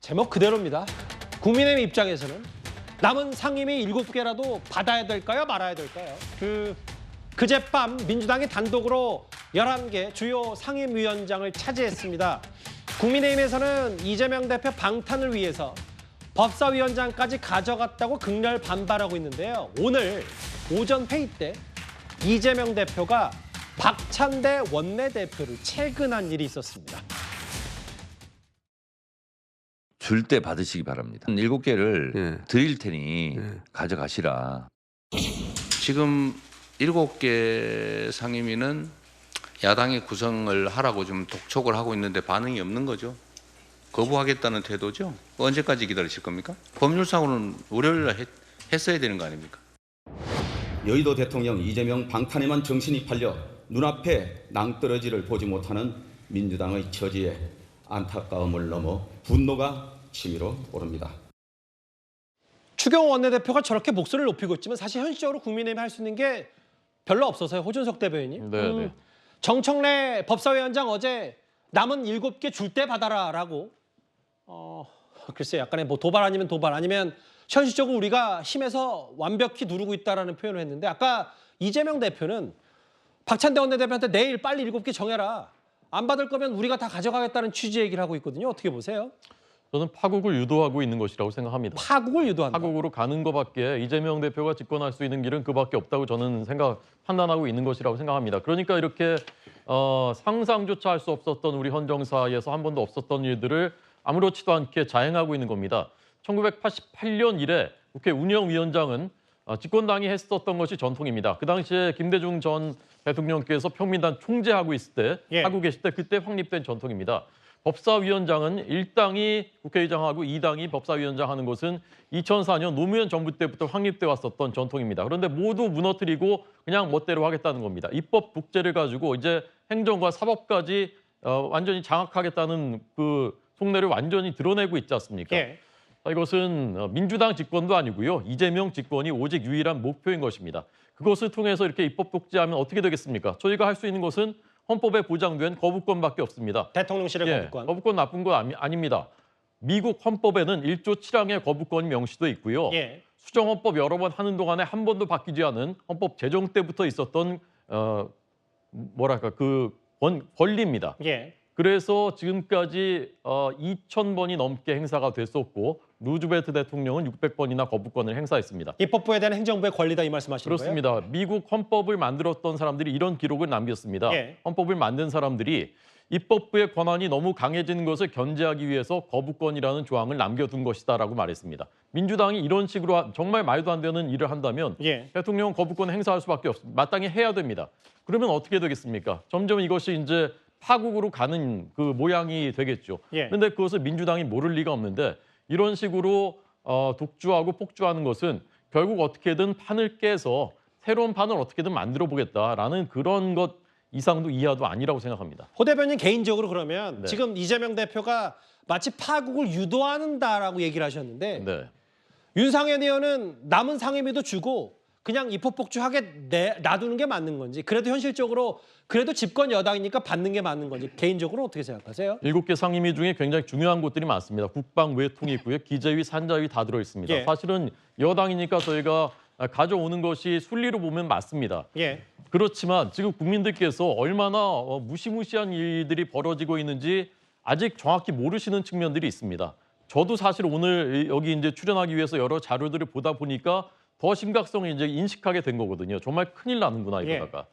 제목 그대로입니다. 국민의힘 입장에서는 남은 상임위 7개라도 받아야 될까요? 말아야 될까요? 그젯밤 민주당이 단독으로 11개 주요 상임위원장을 차지했습니다. 국민의힘에서는 이재명 대표 방탄을 위해서 법사위원장까지 가져갔다고 극렬 반발하고 있는데요. 오늘 오전 회의 때 이재명 대표가 박찬대 원내대표를 채근한 일이 있었습니다. 줄 때 받으시기 바랍니다. 7개를 드릴 테니 가져가시라. 지금 7개 상임위는 야당이 구성을 하라고 좀 독촉을 하고 있는데 반응이 없는 거죠. 거부하겠다는 태도죠. 언제까지 기다리실 겁니까? 법률상으로는 월요일날 했어야 되는 거 아닙니까? 여의도 대통령 이재명 방탄에만 정신이 팔려 눈앞에 낭떠러지를 보지 못하는 민주당의 처지에 안타까움을 넘어 분노가 치밀어 오릅니다. 추경호 원내대표가 저렇게 목소리를 높이고 있지만 사실 현실적으로 국민의힘이 할 수 있는 게 별로 없어서요. 호준석 대변인님. 네. 정청래 법사위원장 어제 남은 7개 줄 때 받아라라고 글쎄 약간의 뭐 도발 아니면 도발 아니면 현실적으로 우리가 힘에서 완벽히 누르고 있다라는 표현을 했는데 아까 이재명 대표는 박찬대 원내대표한테 내일 빨리 7개 정해라. 안 받을 거면 우리가 다 가져가겠다는 취지의 얘기를 하고 있거든요. 어떻게 보세요? 저는 파국을 유도하고 있는 것이라고 생각합니다. 파국을 유도한다. 파국으로 가는 것밖에 이재명 대표가 집권할 수 있는 길은 그밖에 없다고 저는 판단하고 있는 것이라고 생각합니다. 그러니까 이렇게 상상조차 할 수 없었던 우리 헌정사에서 한 번도 없었던 일들을 아무렇지도 않게 자행하고 있는 겁니다. 1988년 이래 국회 운영위원장은 집권당이 했었던 것이 전통입니다. 그 당시에 김대중 전 대통령께서 평민단 총재하고 있을 때 하고 계실 때 그때 확립된 전통입니다. 법사위원장은 1당이 국회의장하고 2당이 법사위원장 하는 것은 2004년 노무현 정부 때부터 확립돼 왔었던 전통입니다. 그런데 모두 무너뜨리고 그냥 멋대로 하겠다는 겁니다. 입법 독재를 가지고 이제 행정과 사법까지 완전히 장악하겠다는 그 속내를 완전히 드러내고 있지 않습니까? 이것은 민주당 집권도 아니고요. 이재명 집권이 오직 유일한 목표인 것입니다. 그것을 통해서 이렇게 입법 독재하면 어떻게 되겠습니까? 저희가 할 수 있는 것은 헌법에 보장된 거부권밖에 없습니다. 대통령실의 거부권. 거부권 나쁜 거 아닙니다. 미국 헌법에는 1조 7항의 거부권이 명시돼 있고요. 수정헌법 여러 번 하는 동안에 한 번도 바뀌지 않은 헌법 제정 때부터 있었던 그 권리입니다. 그래서 지금까지 2,000번이 넘게 행사가 됐었고 루즈벨트 대통령은 600번이나 거부권을 행사했습니다. 입법부에 대한 행정부의 권리다 이 말씀하시는 거예요? 그렇습니다. 미국 헌법을 만들었던 사람들이 이런 기록을 남겼습니다. 헌법을 만든 사람들이 입법부의 권한이 너무 강해지는 것을 견제하기 위해서 거부권이라는 조항을 남겨둔 것이다라고 말했습니다. 민주당이 이런 식으로 정말 말도 안 되는 일을 한다면 대통령은 거부권 행사할 수밖에 없습니다. 마땅히 해야 됩니다. 그러면 어떻게 되겠습니까? 점점 이것이 이제 파국으로 가는 그 모양이 되겠죠. 그런데 그것을 민주당이 모를 리가 없는데 이런 식으로 독주하고 폭주하는 것은 결국 어떻게든 판을 깨서 새로운 판을 어떻게든 만들어 보겠다라는 그런 것 이상도 이하도 아니라고 생각합니다. 호 대변인 개인적으로 그러면 지금 이재명 대표가 마치 파국을 유도한다라고 얘기를 하셨는데 윤상현 의원은 남은 상임위도 주고 그냥 입법 복주하게 놔두는 게 맞는 건지 그래도 현실적으로 그래도 집권 여당이니까 받는 게 맞는 건지 개인적으로 어떻게 생각하세요? 7개 상임위 중에 굉장히 중요한 곳들이 많습니다. 국방, 외통이 있고요. 기재위, 산자위 다 들어있습니다. 사실은 여당이니까 저희가 가져오는 것이 순리로 보면 맞습니다. 그렇지만 지금 국민들께서 얼마나 무시무시한 일들이 벌어지고 있는지 아직 정확히 모르시는 측면들이 있습니다. 저도 사실 오늘 여기 이제 출연하기 위해서 여러 자료들을 보다 보니까 더 심각성을 이제 인식하게 된 거거든요. 정말 큰일 나는구나 이러다가.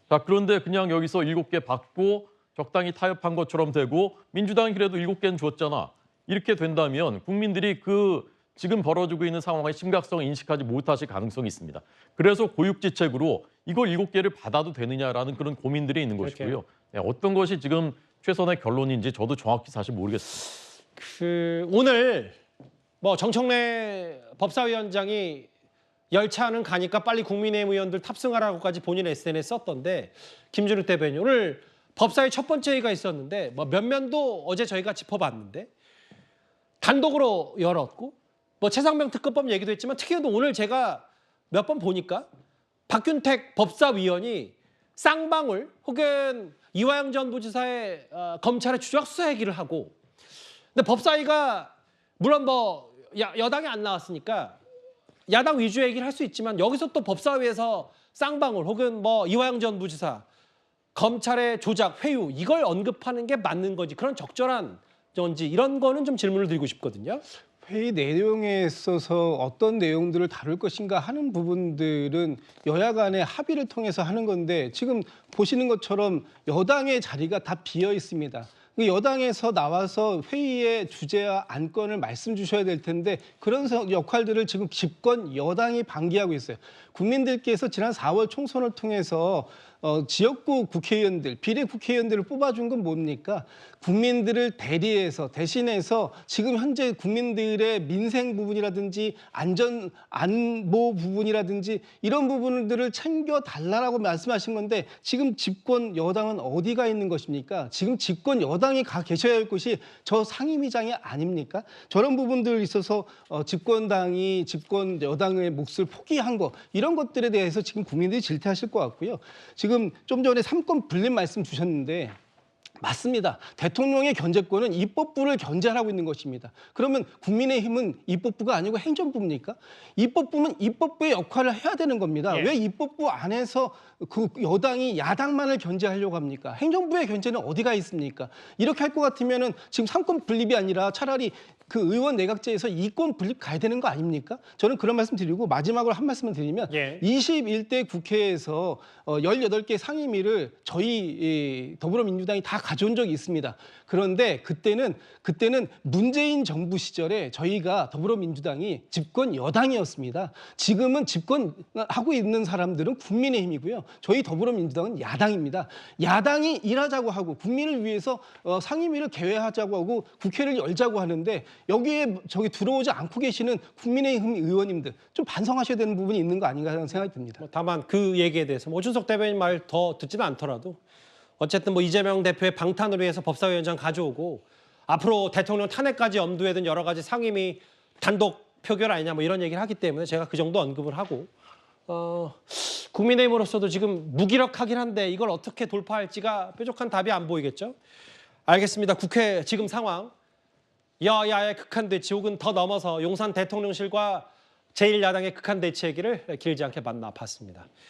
자, 그런데 그냥 여기서 7개 받고 적당히 타협한 것처럼 되고 민주당이 그래도 7개는 줬잖아. 이렇게 된다면 국민들이 그 지금 벌어지고 있는 상황의 심각성을 인식하지 못하실 가능성이 있습니다. 그래서 고육지책으로 이걸 7개를 받아도 되느냐라는 그런 고민들이 있는 것이고요. 어떤 것이 지금 최선의 결론인지 저도 정확히 사실 모르겠습니다. 오늘 뭐 정청래 법사위원장이 열차는 가니까 빨리 국민의힘 의원들 탑승하라고까지 본인 SNS에 썼던데 김준욱 대변인 오늘 법사위 첫 번째 회의가 있었는데 뭐 면면도 어제 저희가 짚어봤는데 단독으로 열었고 뭐 최상병 특검법 얘기도 했지만 특히도 오늘 제가 몇 번 보니까 박균택 법사위원이 쌍방울 혹은 이화영 전 부지사의 검찰의 추적 수사 얘기를 하고 근데 법사위가 물론 뭐 여당이 안 나왔으니까 야당 위주의 얘기를 할 수 있지만 여기서 또 법사위에서 쌍방울 혹은 뭐 이화영 전 부지사 검찰의 조작, 회유 이걸 언급하는 게 맞는 거지 그런 적절한 건지 이런 거는 좀 질문을 드리고 싶거든요. 회의 내용에 있어서 어떤 내용들을 다룰 것인가 하는 부분들은 여야 간의 합의를 통해서 하는 건데 지금 보시는 것처럼 여당의 자리가 다 비어 있습니다. 여당에서 나와서 회의의 주제와 안건을 말씀 주셔야 될 텐데 그런 역할들을 지금 집권 여당이 방기하고 있어요. 국민들께서 지난 4월 총선을 통해서 지역구 국회의원들, 비례 국회의원들을 뽑아준 건 뭡니까? 국민들을 대신해서 지금 현재 국민들의 민생 부분이라든지 안보 부분이라든지 이런 부분들을 챙겨달라고 말씀하신 건데 지금 집권 여당은 어디가 있는 것입니까? 지금 집권 여당이 가 계셔야 할 곳이 저 상임위장이 아닙니까? 저런 부분들 있어서 집권 여당의 몫을 포기한 거 이런 것들에 대해서 지금 국민들이 질타하실 것 같고요. 지금 좀 전에 3권 분립 말씀 주셨는데 맞습니다. 대통령의 견제권은 입법부를 견제하고 있는 것입니다. 그러면 국민의힘은 입법부가 아니고 행정부입니까? 입법부는 입법부의 역할을 해야 되는 겁니다. 예. 왜 입법부 안에서 그 여당이 야당만을 견제하려고 합니까? 행정부의 견제는 어디가 있습니까? 이렇게 할 것 같으면은 지금 3권 분립이 아니라 차라리 그 의원 내각제에서 2권 분립 가야 되는 거 아닙니까? 저는 그런 말씀 드리고 마지막으로 한 말씀을 드리면 예. 21대 국회에서 18개 상임위를 저희 더불어민주당이 다 가져온 적이 있습니다. 그런데 그때는 문재인 정부 시절에 저희가 더불어민주당이 집권 여당이었습니다. 지금은 집권하고 있는 사람들은 국민의힘이고요. 저희 더불어민주당은 야당입니다. 야당이 일하자고 하고 국민을 위해서 상임위를 개회하자고 하고 국회를 열자고 하는데 여기에 들어오지 않고 계시는 국민의힘 의원님들 좀 반성하셔야 되는 부분이 있는 거 아닌가 하는 생각이 듭니다. 다만 그 얘기에 대해서 오준석 대변인 말 더 듣지는 않더라도 어쨌든 뭐 이재명 대표의 방탄을 위해서 법사위원장 가져오고 앞으로 대통령 탄핵까지 염두에 둔 여러 가지 상임위 단독 표결 아니냐 뭐 이런 얘기를 하기 때문에 제가 그 정도 언급을 하고 국민의힘으로서도 지금 무기력하긴 한데 이걸 어떻게 돌파할지가 뾰족한 답이 안 보이겠죠. 알겠습니다. 국회 지금 상황 여야의 극한 대치 혹은 더 넘어서 용산 대통령실과 제1야당의 극한 대치 얘기를 길지 않게 만나봤습니다.